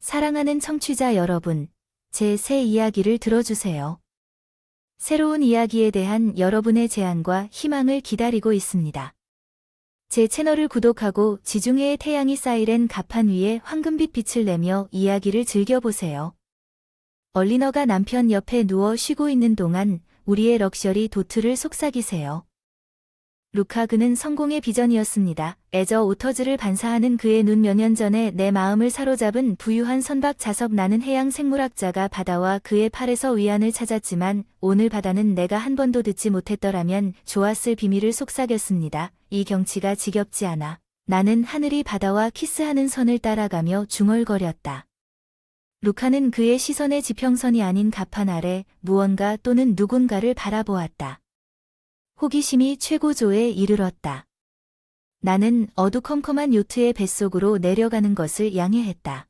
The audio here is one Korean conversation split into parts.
사랑하는 청취자 여러분, 제 새 이야기를 들어주세요. 새로운 이야기에 대한 여러분의 제안과 희망을 기다리고 있습니다. 제 채널을 구독하고 지중해의 태양이 쌓이는 가판 위에 황금빛 빛을 내며 이야기를 즐겨보세요. 얼리너가 남편 옆에 누워 쉬고 있는 동안 우리의 럭셔리 도트를 속삭이세요. 루카, 그는 성공의 비전이었습니다. 에저 오터즈를 반사하는 그의 눈. 몇 년 전에 내 마음을 사로잡은 부유한 선박 자석. 나는 해양 생물학자가 바다와 그의 팔에서 위안을 찾았지만 오늘 바다는 내가 한 번도 듣지 못했더라면 좋았을 비밀을 속삭였습니다. 이 경치가 지겹지 않아. 나는 하늘이 바다와 키스하는 선을 따라가며 중얼거렸다. 루카는 그의 시선의 지평선이 아닌 가판 아래 무언가 또는 누군가를 바라보았다. 호기심이 최고조에 이르렀다. 나는 어두컴컴한 요트의 뱃속으로 내려가는 것을 양해했다.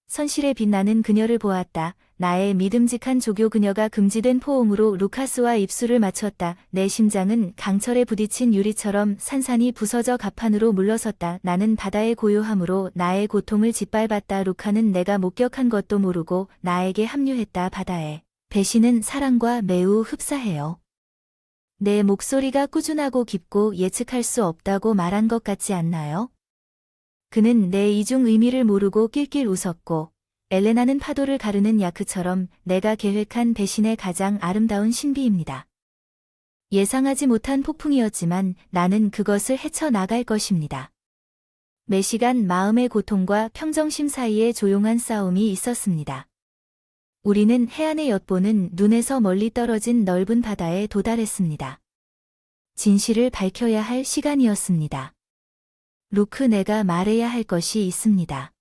선실에 빛나는 그녀를 보았다. 나의 믿음직한 조교. 그녀가 금지된 포옹으로 루카스와 입술을 맞췄다. 내 심장은 강철에 부딪힌 유리처럼 산산이 부서져 가판으로 물러섰다. 나는 바다의 고요함으로 나의 고통을 짓밟았다. 루카는 내가 목격한 것도 모르고 나에게 합류했다. 바다의 배신은 사랑과 매우 흡사해요. 내 목소리가 꾸준하고 깊고 예측할 수 없다고 말한 것 같지 않나요? 그는 내 이중 의미를 모르고 낄낄 웃었고, 엘레나는 파도를 가르는 야크처럼 내가 계획한 배신의 가장 아름다운 신비입니다. 예상하지 못한 폭풍이었지만 나는 그것을 헤쳐나갈 것입니다. 매 시간 마음의 고통과 평정심 사이에 조용한 싸움이 있었습니다. 우리는 해안의 엿보는 눈에서 멀리 떨어진 넓은 바다에 도달했습니다. 진실을 밝혀야 할 시간이었습니다. 루크, 내가 말해야 할 것이 있습니다.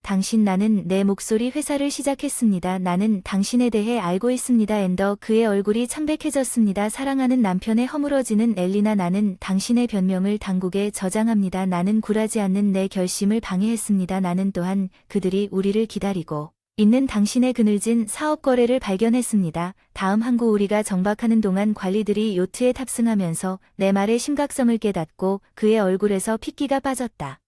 당신. 나는 내 목소리 회사를 시작했습니다. 나는 당신에 대해 알고 있습니다. 엔더. 그의 얼굴이 창백해졌습니다. 사랑하는 남편의 허물어지는 엘리나. 나는 당신의 변명을 당국에 저장합니다. 나는 굴하지 않는 내 결심을 방해했습니다. 나는 또한 그들이 우리를 기다리고 있는 당신의 그늘진 사업 거래를 발견했습니다. 다음 항구. 우리가 정박하는 동안 관리들이 요트에 탑승하면서 내 말의 심각성을 깨닫고 그의 얼굴에서 핏기가 빠졌다.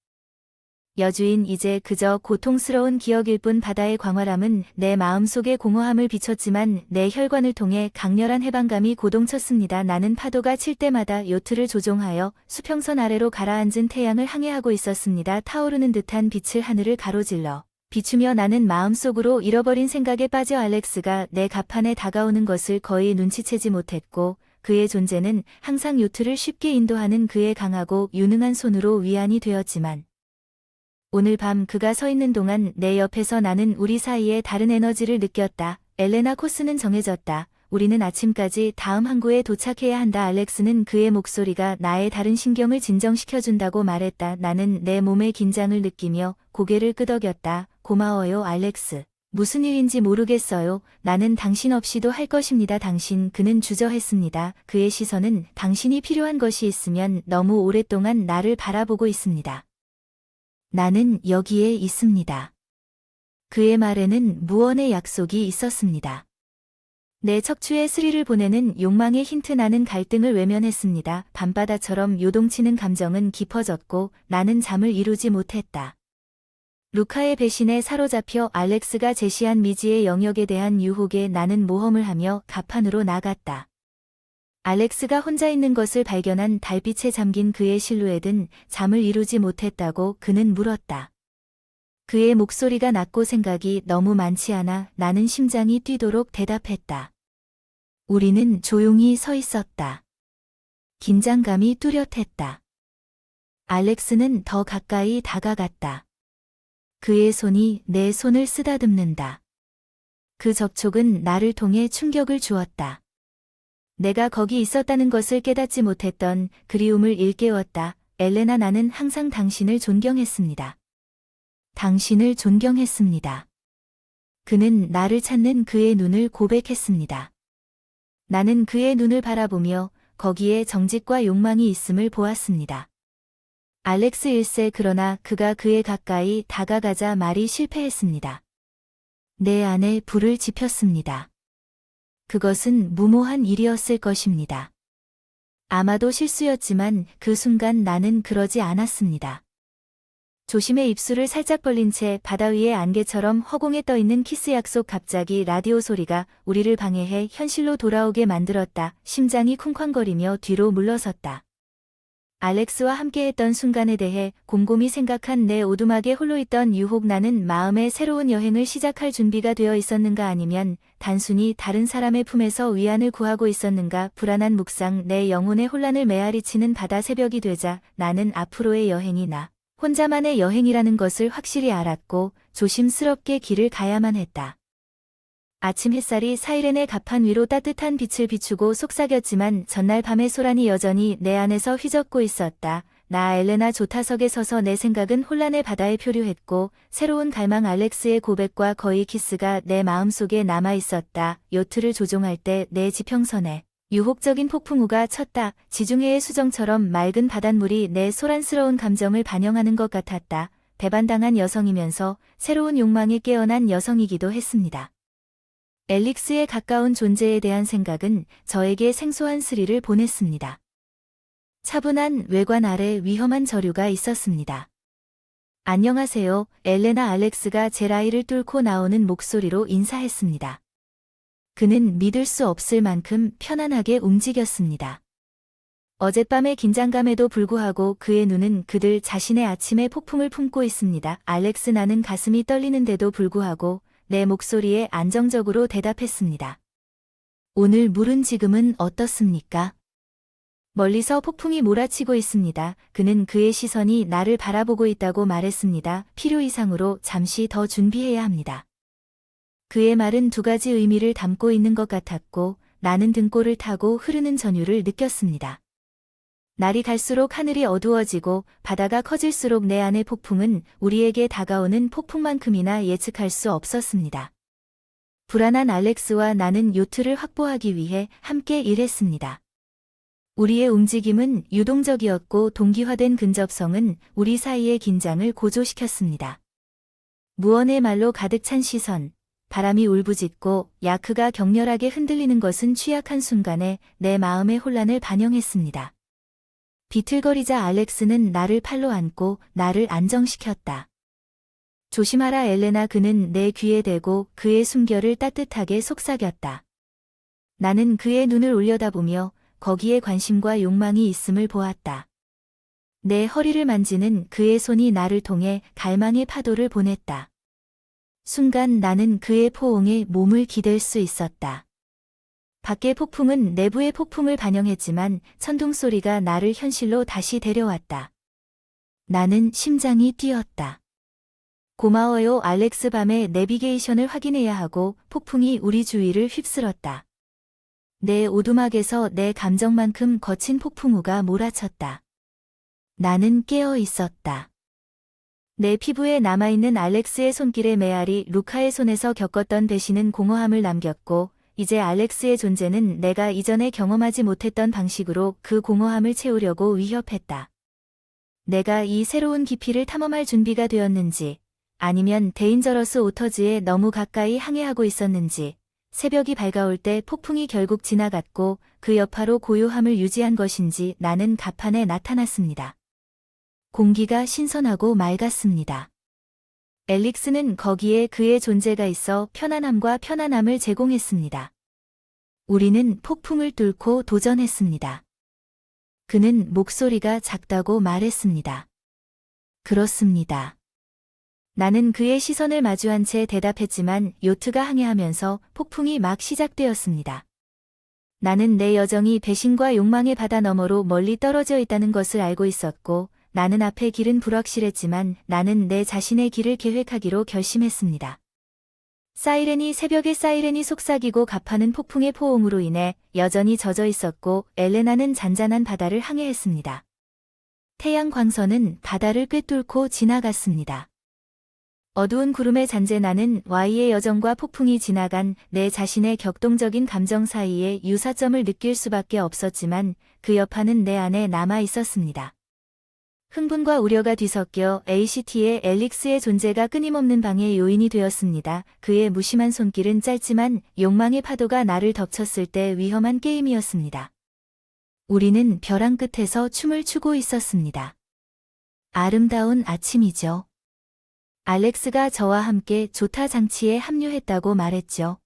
여주인, 이제 그저 고통스러운 기억일 뿐. 바다의 광활함은 내 마음속의 공허함을 비췄지만 내 혈관을 통해 강렬한 해방감이 고동쳤습니다. 나는 파도가 칠 때마다 요트를 조종하여 수평선 아래로 가라앉은 태양을 항해하고 있었습니다. 타오르는 듯한 빛을 하늘을 가로질러 비추며 나는 마음속으로 잃어버린 생각에 빠져 알렉스가 내 가판에 다가오는 것을 거의 눈치채지 못했고, 그의 존재는 항상 요트를 쉽게 인도하는 그의 강하고 유능한 손으로 위안이 되었지만, 오늘 밤 그가 서 있는 동안 내 옆에서 나는 우리 사이에 다른 에너지를 느꼈다. 엘레나, 코스는 정해졌다. 우리는 아침까지 다음 항구에 도착해야 한다. 알렉스는 그의 목소리가 나의 다른 신경을 진정시켜준다고 말했다. 나는 내 몸의 긴장을 느끼며 고개를 끄덕였다. 고마워요, 알렉스. 무슨 일인지 모르겠어요. 나는 당신 없이도 할 것입니다. 당신. 그는 주저했습니다. 그의 시선은 당신이 필요한 것이 있으면 너무 오랫동안 나를 바라보고 있습니다. 나는 여기에 있습니다. 그의 말에는 무언의 약속이 있었습니다. 내 척추에 스릴을 보내는 욕망의 힌트. 나는 갈등을 외면했습니다. 밤바다처럼 요동치는 감정은 깊어졌고 나는 잠을 이루지 못했다. 루카의 배신에 사로잡혀 알렉스가 제시한 미지의 영역에 대한 유혹에 나는 모험을 하며 가판으로 나갔다. 알렉스가 혼자 있는 것을 발견한 달빛에 잠긴 그의 실루엣은 잠을 이루지 못했다고 그는 물었다. 그의 목소리가 낮고 생각이 너무 많지 않아. 나는 심장이 뛰도록 대답했다. 우리는 조용히 서 있었다. 긴장감이 뚜렷했다. 알렉스는 더 가까이 다가갔다. 그의 손이 내 손을 쓰다듬는다. 그 접촉은 나를 통해 충격을 주었다. 내가 거기 있었다는 것을 깨닫지 못했던 그리움을 일깨웠다. 엘레나, 나는 항상 당신을 존경했습니다. 당신을 존경했습니다. 그는 나를 찾는 그의 눈을 고백했습니다. 나는 그의 눈을 바라보며 거기에 정직과 욕망이 있음을 보았습니다. 알렉스 1세. 그러나 그가 그에 가까이 다가가자 말이 실패했습니다. 내 안에 불을 지폈습니다. 그것은 무모한 일이었을 것입니다. 아마도 실수였지만 그 순간 나는 그러지 않았습니다. 조심해 입술을 살짝 벌린 채 바다 위의 안개처럼 허공에 떠있는 키스 약속. 갑자기 라디오 소리가 우리를 방해해 현실로 돌아오게 만들었다. 심장이 쿵쾅거리며 뒤로 물러섰다. 알렉스와 함께했던 순간에 대해 곰곰이 생각한 내 오두막에 홀로 있던 유혹. 나는 마음의 새로운 여행을 시작할 준비가 되어 있었는가, 아니면 단순히 다른 사람의 품에서 위안을 구하고 있었는가. 불안한 묵상, 내 영혼의 혼란을 메아리치는 바다. 새벽이 되자 나는 앞으로의 여행이 나 혼자만의 여행이라는 것을 확실히 알았고 조심스럽게 길을 가야만 했다. 아침 햇살이 사이렌의 갑판 위로 따뜻한 빛을 비추고 속삭였지만 전날 밤의 소란이 여전히 내 안에서 휘젓고 있었다. 나 엘레나 조타석에 서서 내 생각은 혼란의 바다에 표류했고 새로운 갈망, 알렉스의 고백과 거의 키스가 내 마음속에 남아있었다. 요트를 조종할 때 내 지평선에 유혹적인 폭풍우가 쳤다. 지중해의 수정처럼 맑은 바닷물이 내 소란스러운 감정을 반영하는 것 같았다. 배반당한 여성이면서 새로운 욕망에 깨어난 여성이기도 했습니다. 앨릭스에 가까운 존재에 대한 생각은 저에게 생소한 스릴을 보냈습니다. 차분한 외관 아래 위험한 저류가 있었습니다. 안녕하세요. 엘레나. 알렉스가 제 라이를 뚫고 나오는 목소리로 인사했습니다. 그는 믿을 수 없을 만큼 편안하게 움직였습니다. 어젯밤의 긴장감에도 불구하고 그의 눈은 그들 자신의 아침의 폭풍을 품고 있습니다. 알렉스, 나는 가슴이 떨리는데도 불구하고 내 목소리에 안정적으로 대답했습니다. 오늘 물은 지금은 어떻습니까? 멀리서 폭풍이 몰아치고 있습니다. 그는 그의 시선이 나를 바라보고 있다고 말했습니다. 필요 이상으로 잠시 더 준비해야 합니다. 그의 말은 두 가지 의미를 담고 있는 것 같았고 나는 등골을 타고 흐르는 전율을 느꼈습니다. 날이 갈수록 하늘이 어두워지고 바다가 커질수록 내 안의 폭풍은 우리에게 다가오는 폭풍만큼이나 예측할 수 없었습니다. 불안한 알렉스와 나는 요트를 확보하기 위해 함께 일했습니다. 우리의 움직임은 유동적이었고 동기화된 근접성은 우리 사이의 긴장을 고조시켰습니다. 무언의 말로 가득 찬 시선, 바람이 울부짖고 야크가 격렬하게 흔들리는 것은 취약한 순간에 내 마음의 혼란을 반영했습니다. 비틀거리자 알렉스는 나를 팔로 안고 나를 안정시켰다. 조심하라 엘레나. 그는 내 귀에 대고 그의 숨결을 따뜻하게 속삭였다. 나는 그의 눈을 올려다보며 거기에 관심과 욕망이 있음을 보았다. 내 허리를 만지는 그의 손이 나를 통해 갈망의 파도를 보냈다. 순간 나는 그의 포옹에 몸을 기댈 수 있었다. 밖의 폭풍은 내부의 폭풍을 반영했지만 천둥 소리가 나를 현실로 다시 데려왔다. 나는 심장이 뛰었다. 고마워요 알렉스. 밤에 내비게이션을 확인해야 하고 폭풍이 우리 주위를 휩쓸었다. 내 오두막에서 내 감정만큼 거친 폭풍우가 몰아쳤다. 나는 깨어 있었다. 내 피부에 남아있는 알렉스의 손길의 메아리, 루카의 손에서 겪었던 배신은 공허함을 남겼고 이제 알렉스의 존재는 내가 이전에 경험하지 못했던 방식으로 그 공허함을 채우려고 위협했다. 내가 이 새로운 깊이를 탐험할 준비가 되었는지, 아니면 데인저러스 오터즈에 너무 가까이 항해하고 있었는지, 새벽이 밝아올 때 폭풍이 결국 지나갔고 그 여파로 고요함을 유지한 것인지 나는 갑판에 나타났습니다. 공기가 신선하고 맑았습니다. 앨릭스는 거기에 그의 존재가 있어 편안함과 편안함을 제공했습니다. 우리는 폭풍을 뚫고 도전했습니다. 그는 목소리가 작다고 말했습니다. 그렇습니다. 나는 그의 시선을 마주한 채 대답했지만 요트가 항해하면서 폭풍이 막 시작되었습니다. 나는 내 여정이 배신과 욕망의 바다 너머로 멀리 떨어져 있다는 것을 알고 있었고 나는 앞의 길은 불확실했지만 나는 내 자신의 길을 계획하기로 결심했습니다. 새벽의 사이렌이 속삭이고 가파는 폭풍의 포옹으로 인해 여전히 젖어 있었고 엘레나는 잔잔한 바다를 항해했습니다. 태양 광선은 바다를 꿰뚫고 지나갔습니다. 어두운 구름의 잔재. 나는 Y의 여정과 폭풍이 지나간 내 자신의 격동적인 감정 사이에 유사점을 느낄 수밖에 없었지만 그 여파는 내 안에 남아 있었습니다. 흥분과 우려가 뒤섞여 ACT의 앨릭스의 존재가 끊임없는 방해 요인이 되었습니다. 그의 무심한 손길은 짧지만 욕망의 파도가 나를 덮쳤을 때 위험한 게임이었습니다. 우리는 벼랑 끝에서 춤을 추고 있었습니다. 아름다운 아침이죠. 알렉스가 저와 함께 조타 장치에 합류했다고 말했죠.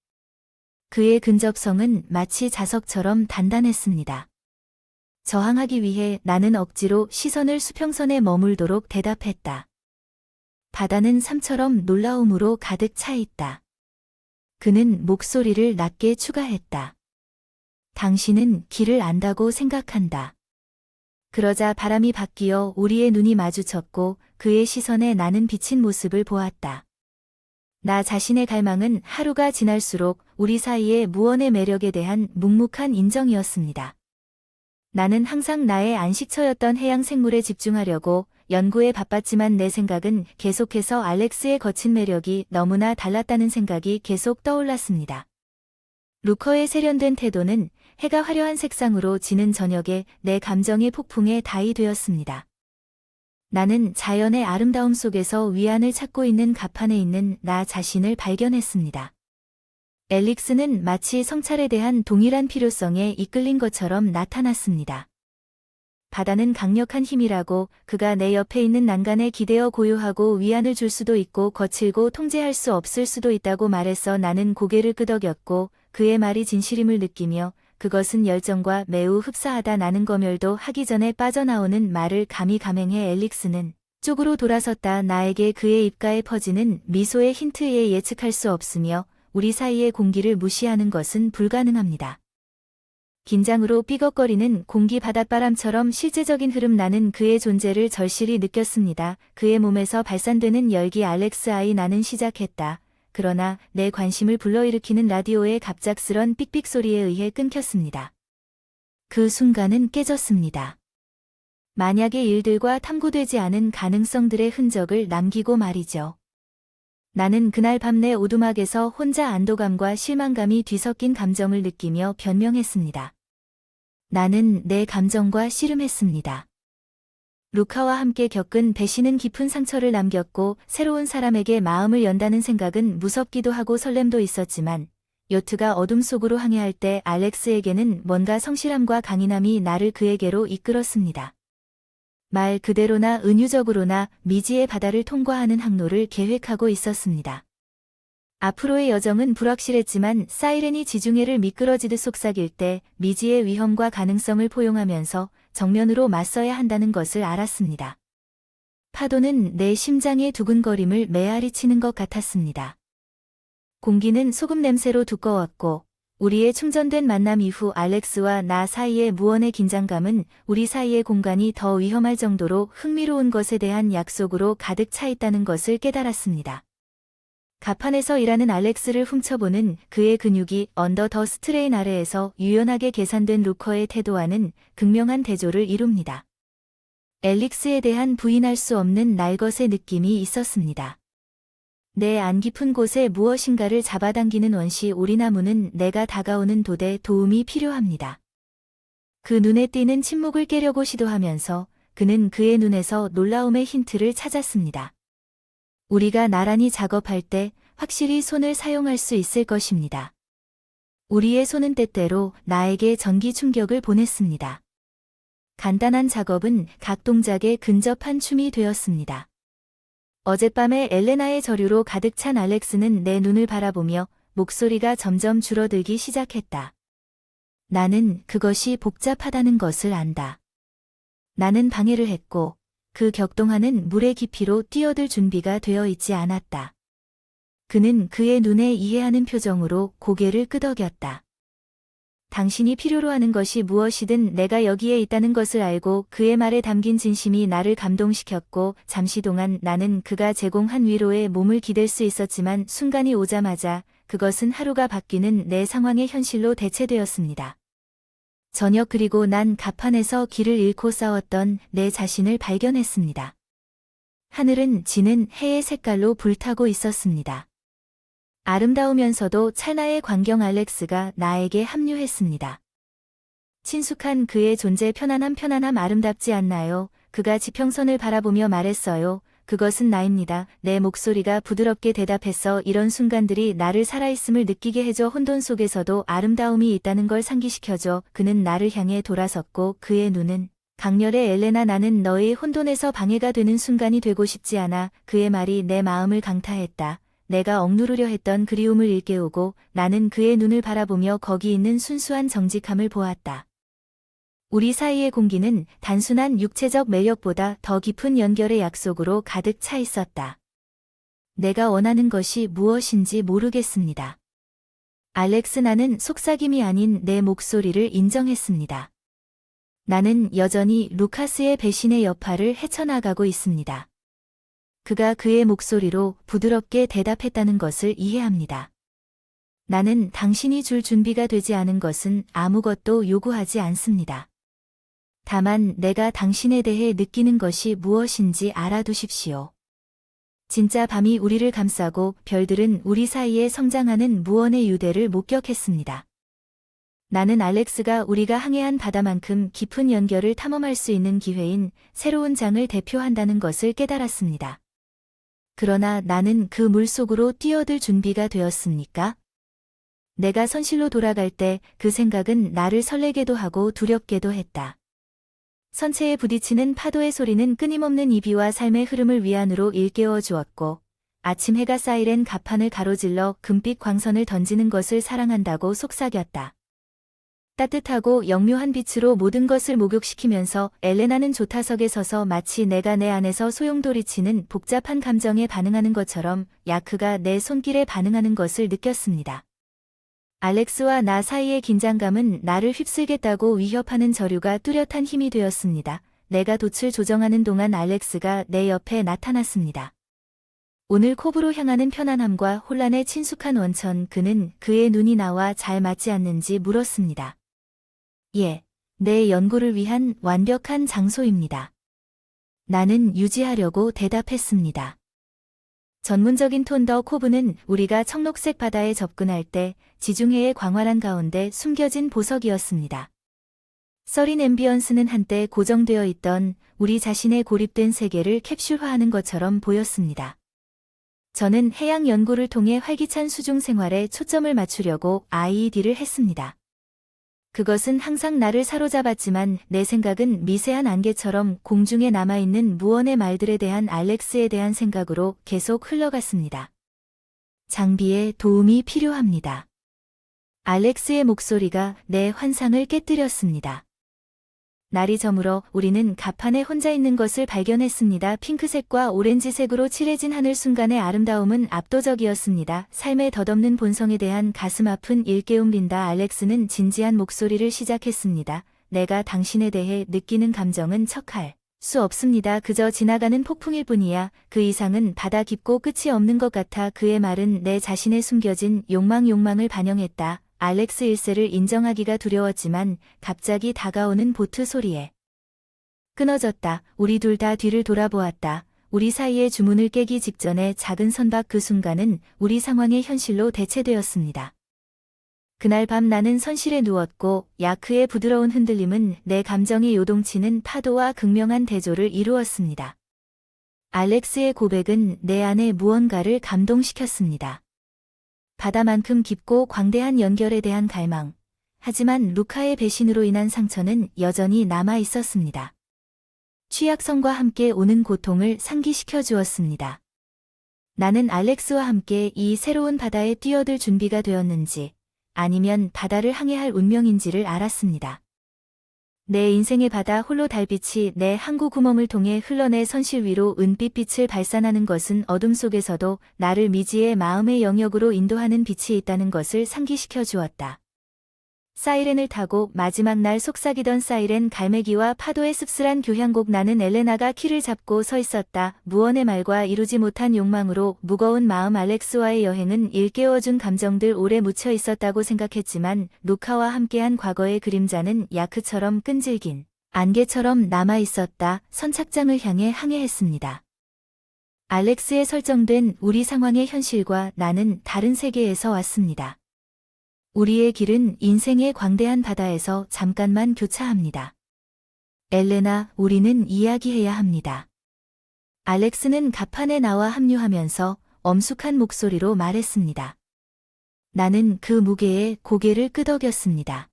그의 근접성은 마치 자석처럼 단단했습니다. 저항하기 위해 나는 억지로 시선을 수평선에 머물도록 대답했다. 바다는 삶처럼 놀라움으로 가득 차 있다. 그는 목소리를 낮게 추가했다. 당신은 길을 안다고 생각한다. 그러자 바람이 바뀌어 우리의 눈이 마주쳤고 그의 시선에 나는 비친 모습을 보았다. 나 자신의 갈망은 하루가 지날수록 우리 사이의 무언의 매력에 대한 묵묵한 인정이었습니다. 나는 항상 나의 안식처였던 해양 생물에 집중하려고 연구에 바빴지만 내 생각은 계속해서 알렉스의 거친 매력이 너무나 달랐다는 생각이 계속 떠올랐습니다. 루커의 세련된 태도는 해가 화려한 색상으로 지는 저녁에 내 감정의 폭풍에 다이 되었습니다. 나는 자연의 아름다움 속에서 위안을 찾고 있는 가판에 있는 나 자신을 발견했습니다. 엘릭스는 마치 성찰에 대한 동일한 필요성에 이끌린 것처럼 나타났습니다. 바다는 강력한 힘이라고 그가 내 옆에 있는 난간에 기대어 고요하고 위안을 줄 수도 있고 거칠고 통제할 수 없을 수도 있다고 말해서 나는 고개를 끄덕였고 그의 말이 진실임을 느끼며 그것은 열정과 매우 흡사하다 나는 검열도 하기 전에 빠져나오는 말을 감히 감행해 엘릭스는 쪽으로 돌아섰다. 나에게 그의 입가에 퍼지는 미소의 힌트에 예측할 수 없으며 우리 사이의 공기를 무시하는 것은 불가능합니다. 긴장으로 삐걱거리는 공기 바닷바람처럼 실제적인 흐름 나는 그의 존재를 절실히 느꼈습니다. 그의 몸에서 발산되는 열기 알렉스 아이 나는 시작했다. 그러나 내 관심을 불러일으키는 라디오의 갑작스런 삑삑 소리에 의해 끊겼습니다. 그 순간은 깨졌습니다. 만약의 일들과 탐구되지 않은 가능성들의 흔적을 남기고 말이죠. 나는 그날 밤 내 오두막에서 혼자 안도감과 실망감이 뒤섞인 감정을 느끼며 변명했습니다. 나는 내 감정과 씨름했습니다. 루카와 함께 겪은 배신은 깊은 상처를 남겼고 새로운 사람에게 마음을 연다는 생각은 무섭기도 하고 설렘도 있었지만 요트가 어둠 속으로 항해할 때 알렉스에게는 뭔가 성실함과 강인함이 나를 그에게로 이끌었습니다. 말 그대로나 은유적으로나 미지의 바다를 통과하는 항로를 계획하고 있었습니다. 앞으로의 여정은 불확실했지만 사이렌이 지중해를 미끄러지듯 속삭일 때 미지의 위험과 가능성을 포용하면서 정면으로 맞서야 한다는 것을 알았습니다. 파도는 내 심장의 두근거림을 메아리 치는 것 같았습니다. 공기는 소금 냄새로 두꺼웠고 우리의 충전된 만남 이후 알렉스와 나 사이의 무언의 긴장감은 우리 사이의 공간이 더 위험할 정도로 흥미로운 것에 대한 약속으로 가득 차 있다는 것을 깨달았습니다. 가판에서 일하는 알렉스를 훔쳐보는 그의 근육이 언더 더 스트레인 아래에서 유연하게 계산된 루커의 태도와는 극명한 대조를 이룹니다. 엘릭스에 대한 부인할 수 없는 날것의 느낌이 있었습니다. 내 안 깊은 곳에 무엇인가를 잡아당기는 원시 오리나무는 내가 다가오는 돛에 도움이 필요합니다. 그 눈에 띄는 침묵을 깨려고 시도하면서 그는 그의 눈에서 놀라움의 힌트를 찾았습니다. 우리가 나란히 작업할 때 확실히 손을 사용할 수 있을 것입니다. 우리의 손은 때때로 나에게 전기 충격을 보냈습니다. 간단한 작업은 각 동작에 근접한 춤이 되었습니다. 어젯밤에 엘레나의 저류로 가득 찬 알렉스는 내 눈을 바라보며 목소리가 점점 줄어들기 시작했다. 나는 그것이 복잡하다는 것을 안다. 나는 방해를 했고 그 격동하는 물의 깊이로 뛰어들 준비가 되어 있지 않았다. 그는 그의 눈에 이해하는 표정으로 고개를 끄덕였다. 당신이 필요로 하는 것이 무엇이든 내가 여기에 있다는 것을 알고 그의 말에 담긴 진심이 나를 감동시켰고 잠시 동안 나는 그가 제공한 위로에 몸을 기댈 수 있었지만 순간이 오자마자 그것은 하루가 바뀌는 내 상황의 현실로 대체되었습니다. 저녁 그리고 난 가판에서 길을 잃고 싸웠던 내 자신을 발견했습니다. 하늘은 지는 해의 색깔로 불타고 있었습니다. 아름다우면서도 찰나의 광경 알렉스가 나에게 합류했습니다. 친숙한 그의 존재 편안함 아름답지 않나요? 그가 지평선을 바라보며 말했어요. 그것은 나입니다. 내 목소리가 부드럽게 대답했어. 이런 순간들이 나를 살아있음을 느끼게 해줘. 혼돈 속에서도 아름다움이 있다는 걸 상기시켜줘. 그는 나를 향해 돌아섰고 그의 눈은 강렬해 엘레나 나는 너의 혼돈에서 방해가 되는 순간이 되고 싶지 않아. 그의 말이 내 마음을 강타했다. 내가 억누르려 했던 그리움을 일깨우고 나는 그의 눈을 바라보며 거기 있는 순수한 정직함을 보았다. 우리 사이의 공기는 단순한 육체적 매력보다 더 깊은 연결의 약속으로 가득 차 있었다. 내가 원하는 것이 무엇인지 모르겠습니다. 알렉스 나는 속삭임이 아닌 내 목소리를 인정했습니다. 나는 여전히 루카스의 배신의 여파를 헤쳐나가고 있습니다. 그가 그의 목소리로 부드럽게 대답했다는 것을 이해합니다. 나는 당신이 줄 준비가 되지 않은 것은 아무것도 요구하지 않습니다. 다만 내가 당신에 대해 느끼는 것이 무엇인지 알아두십시오. 진짜 밤이 우리를 감싸고 별들은 우리 사이에 성장하는 무언의 유대를 목격했습니다. 나는 알렉스가 우리가 항해한 바다만큼 깊은 연결을 탐험할 수 있는 기회인 새로운 장을 대표한다는 것을 깨달았습니다. 그러나 나는 그 물속으로 뛰어들 준비가 되었습니까? 내가 선실로 돌아갈 때 그 생각은 나를 설레게도 하고 두렵게도 했다. 선체에 부딪히는 파도의 소리는 끊임없는 이비와 삶의 흐름을 위안으로 일깨워 주었고, 아침 해가 사이렌 가판을 가로질러 금빛 광선을 던지는 것을 사랑한다고 속삭였다. 따뜻하고 영묘한 빛으로 모든 것을 목욕시키면서 엘레나는 조타석에 서서 마치 내가 내 안에서 소용돌이치는 복잡한 감정에 반응하는 것처럼 야크가 내 손길에 반응하는 것을 느꼈습니다. 알렉스와 나 사이의 긴장감은 나를 휩쓸겠다고 위협하는 저류가 뚜렷한 힘이 되었습니다. 내가 돛을 조정하는 동안 알렉스가 내 옆에 나타났습니다. 오늘 콥으로 향하는 편안함과 혼란의 친숙한 원천, 그는 그의 눈이 나와 잘 맞지 않는지 물었습니다. 예, 내 연구를 위한 완벽한 장소입니다. 나는 유지하려고 대답했습니다. 전문적인 톤 더 코브는 우리가 청록색 바다에 접근할 때 지중해의 광활한 가운데 숨겨진 보석이었습니다. 서린 앰비언스는 한때 고정되어 있던 우리 자신의 고립된 세계를 캡슐화하는 것처럼 보였습니다. 저는 해양 연구를 통해 활기찬 수중 생활에 초점을 맞추려고 IED를 했습니다. 그것은 항상 나를 사로잡았지만 내 생각은 미세한 안개처럼 공중에 남아있는 무언의 말들에 대한 알렉스에 대한 생각으로 계속 흘러갔습니다. 장비에 도움이 필요합니다. 알렉스의 목소리가 내 환상을 깨뜨렸습니다. 날이 저물어 우리는 가판에 혼자 있는 것을 발견했습니다. 핑크색과 오렌지색으로 칠해진 하늘, 순간의 아름다움은 압도적이었습니다. 삶의 덧없는 본성에 대한 가슴 아픈 일깨움 린다. 알렉스는 진지한 목소리를 시작했습니다. 내가 당신에 대해 느끼는 감정은 척할 수 없습니다. 그저 지나가는 폭풍일 뿐이야. 그 이상은 바다 깊고 끝이 없는 것 같아. 그의 말은 내 자신의 숨겨진 욕망을 반영했다. 알렉스 1세를 인정하기가 두려웠지만 갑자기 다가오는 보트 소리에 끊어졌다. 우리 둘 다 뒤를 돌아보았다. 우리 사이의 주문을 깨기 직전에 작은 선박, 그 순간은 우리 상황의 현실로 대체되었습니다. 그날 밤 나는 선실에 누웠고 야크의 부드러운 흔들림은 내 감정이 요동치는 파도와 극명한 대조를 이루었습니다. 알렉스의 고백은 내 안에 무언가를 감동시켰습니다. 바다만큼 깊고 광대한 연결에 대한 갈망. 하지만 루카의 배신으로 인한 상처는 여전히 남아 있었습니다. 취약성과 함께 오는 고통을 상기시켜 주었습니다. 나는 알렉스와 함께 이 새로운 바다에 뛰어들 준비가 되었는지, 아니면 바다를 항해할 운명인지를 알았습니다. 내 인생의 바다 홀로 달빛이 내 항구 구멍을 통해 흘러내 선실 위로 은빛빛을 발산하는 것은 어둠 속에서도 나를 미지의 마음의 영역으로 인도하는 빛이 있다는 것을 상기시켜 주었다. 사이렌을 타고 마지막 날 속삭이던 사이렌 갈매기와 파도의 씁쓸한 교향곡. 나는 엘레나가 키를 잡고 서 있었다. 무언의 말과 이루지 못한 욕망으로 무거운 마음. 알렉스와의 여행은 일깨워준 감정들 오래 묻혀 있었다고 생각했지만 루카와 함께한 과거의 그림자는 야크처럼 끈질긴 안개처럼 남아 있었다. 선착장을 향해 항해했습니다. 알렉스에 설정된 우리 상황의 현실과 나는 다른 세계에서 왔습니다. 우리의 길은 인생의 광대한 바다에서 잠깐만 교차합니다. 엘레나, 우리는 이야기해야 합니다. 알렉스는 가판에 나와 합류하면서 엄숙한 목소리로 말했습니다. 나는 그 무게에 고개를 끄덕였습니다.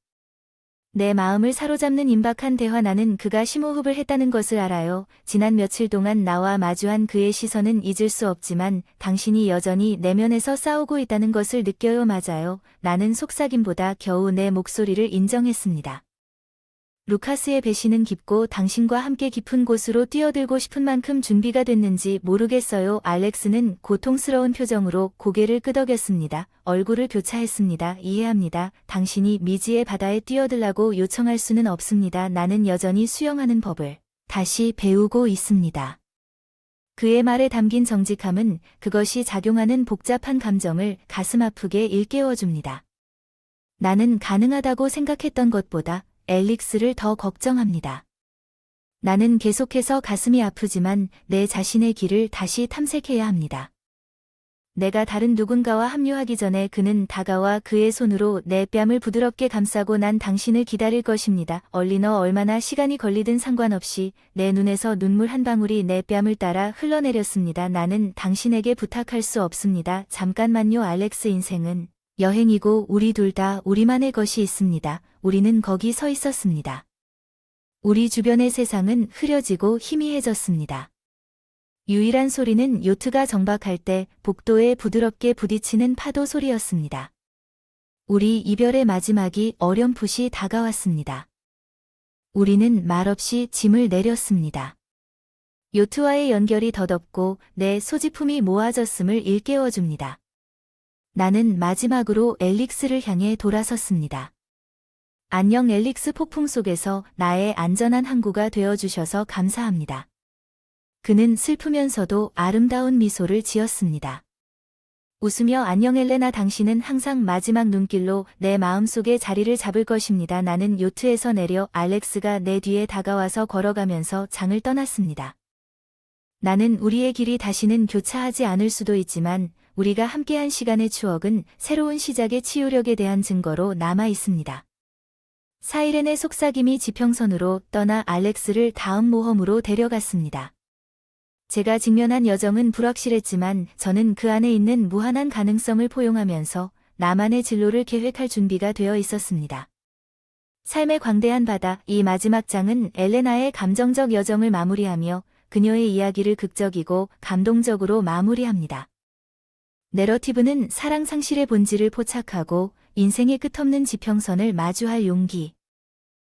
내 마음을 사로잡는 임박한 대화. 나는 그가 심호흡을 했다는 것을 알아요. 지난 며칠 동안 나와 마주한 그의 시선은 잊을 수 없지만 당신이 여전히 내면에서 싸우고 있다는 것을 느껴요. 맞아요. 나는 속삭임보다 겨우 내 목소리를 인정했습니다. 루카스의 배신은 깊고 당신과 함께 깊은 곳으로 뛰어들고 싶은 만큼 준비가 됐는지 모르겠어요. 알렉스는 고통스러운 표정으로 고개를 끄덕였습니다. 얼굴을 교차했습니다. 이해합니다. 당신이 미지의 바다에 뛰어들라고 요청할 수는 없습니다. 나는 여전히 수영하는 법을 다시 배우고 있습니다. 그의 말에 담긴 정직함은 그것이 작용하는 복잡한 감정을 가슴 아프게 일깨워줍니다. 나는 가능하다고 생각했던 것보다 앨릭스를 더 걱정합니다. 나는 계속해서 가슴이 아프지만 내 자신의 길을 다시 탐색해야 합니다. 내가 다른 누군가와 합류하기 전에 그는 다가와 그의 손으로 내 뺨을 부드럽게 감싸고 난 당신을 기다릴 것입니다. 얼리너 얼마나 시간이 걸리든 상관없이 내 눈에서 눈물 한 방울이 내 뺨을 따라 흘러내렸습니다. 나는 당신에게 부탁할 수 없습니다. 잠깐만요. 알렉스, 인생은 여행이고 우리 둘 다 우리만의 것이 있습니다. 우리는 거기 서 있었습니다. 우리 주변의 세상은 흐려지고 희미해졌습니다. 유일한 소리는 요트가 정박할 때 복도에 부드럽게 부딪히는 파도 소리였습니다. 우리 이별의 마지막이 어렴풋이 다가왔습니다. 우리는 말없이 짐을 내렸습니다. 요트와의 연결이 더덥고 내 소지품이 모아졌음을 일깨워줍니다. 나는 마지막으로 앨릭스를 향해 돌아섰습니다. 안녕. 앨릭스. 폭풍 속에서 나의 안전한 항구가 되어주셔서 감사합니다. 그는 슬프면서도 아름다운 미소를 지었습니다. 웃으며 안녕 엘레나. 당신은 항상 마지막 눈길로 내 마음속에 자리를 잡을 것입니다. 나는 요트에서 내려 알렉스가 내 뒤에 다가와서 걸어가면서 장을 떠났습니다. 나는 우리의 길이 다시는 교차하지 않을 수도 있지만 우리가 함께한 시간의 추억은 새로운 시작의 치유력에 대한 증거로 남아 있습니다. 사이렌의 속삭임이 지평선으로 떠나 알렉스를 다음 모험으로 데려갔습니다. 제가 직면한 여정은 불확실했지만 저는 그 안에 있는 무한한 가능성을 포용하면서 나만의 진로를 계획할 준비가 되어 있었습니다. 삶의 광대한 바다. 이 마지막 장은 엘레나의 감정적 여정을 마무리하며 그녀의 이야기를 극적이고 감동적으로 마무리합니다. 내러티브는 사랑 상실의 본질을 포착하고 인생의 끝없는 지평선을 마주할 용기,